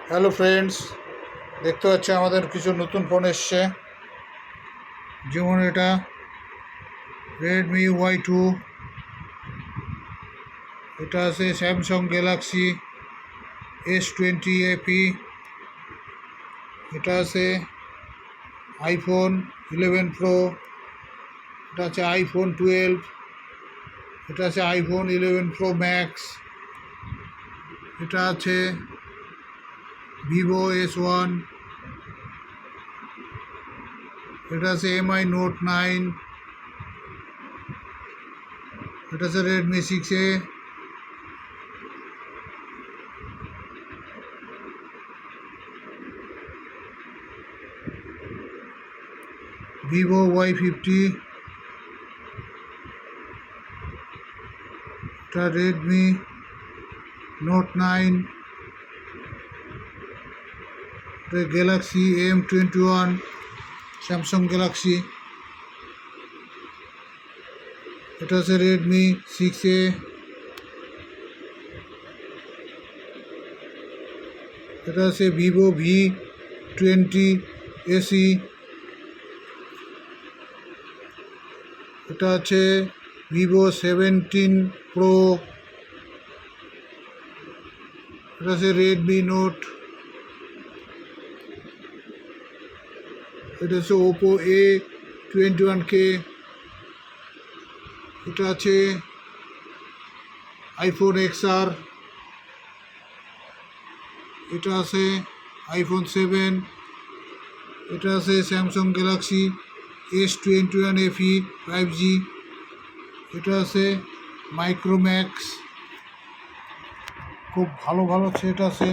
Hello friends, দেখতে পাচ্ছি আমাদের কিছু নতুন ফোন এসছে। যেমন এটা Redmi Y2, এটা আছে স্যামসাং গ্যালাক্সি S20 FE, এটা আছে আইফোন 11 প্রো, এটা আছে আইফোন 12, এটা আছে আইফোন 11 প্রো ম্যাক্স, এটা আছে Vivo S1, এটা আছে MI Note 9, এটা আছে Redmi 6A, Vivo Y50, এটা Redmi Note 9, এটা গ্যালাক্সি M21, স্যামসাং গ্যালাক্সি, এটা আছে Redmi 6A, এটা আছে Vivo V20 SE, এটা আছে Vivo 17 Pro, এটা আছে Redmi Note, এটা আছে Oppo A21K, এটা আছে আইফোন XR, এটা আছে আইফোন 7, এটা আছে Samsung Galaxy S21 FE 5G, এটা আছে মাইক্রোম্যাক্স। খুব ভালো ভালো সেট আছে,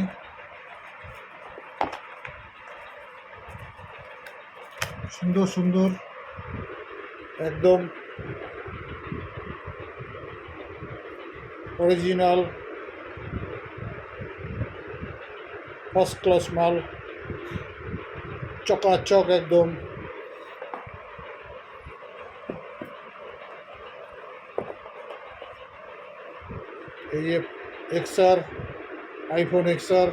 সুন্দর সুন্দর, একদম অরিজিনাল ফার্স্ট ক্লাস মাল, চকাচক একদম। এই যে XR, আইফোন XR,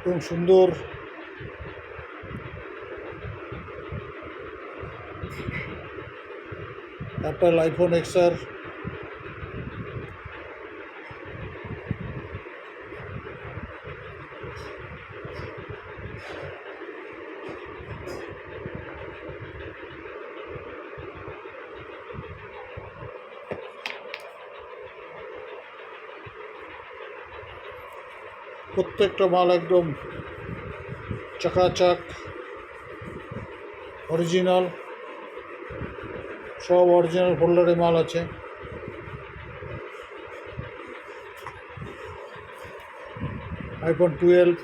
খুব সুন্দর। অ্যাপল আইফোন XR, প্রত্যেকটা মাল একদম চকাচক অরিজিনাল, সব অরিজিনাল ফোল্ডারে মাল আছে। IPhone 12,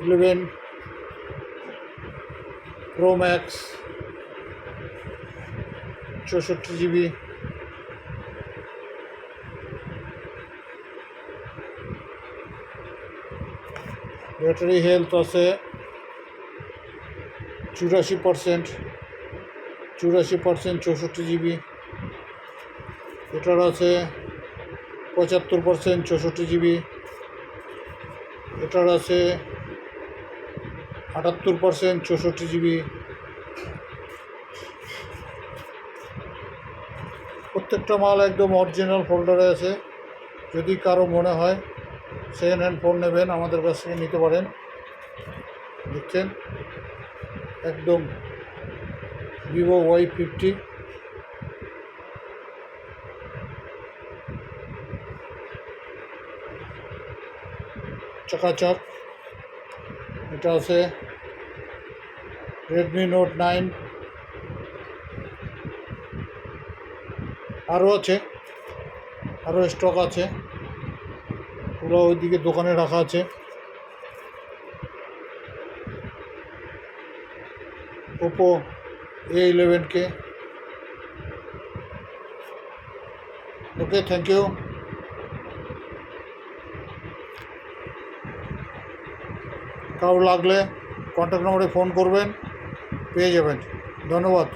eleven pro max 64 GB, battery health আছে 84%, 64GB, এটার আছে 75%, 64GB, এটার আছে 78%, 64GB। প্রত্যেকটা মাল একদম অরিজিনাল ফোল্ডারে আছে। যদি কারো মনে হয় সেকেন্ড হ্যান্ড ফোন নেবেন, আমাদের কাছ থেকে নিতে পারেন। দেখছেন একদম Vivo Y50, চকাচক। এটা আছে Redmi Note 9, আরও আছে, আরও স্টক আছে, পুরো ওইদিকে দোকানে রাখা আছে। Oppo A11K। Okay, thank you. কারো লাগলে কন্ট্যাক্ট নম্বরে ফোন করবেন, পেয়ে যাবেন। ধন্যবাদ।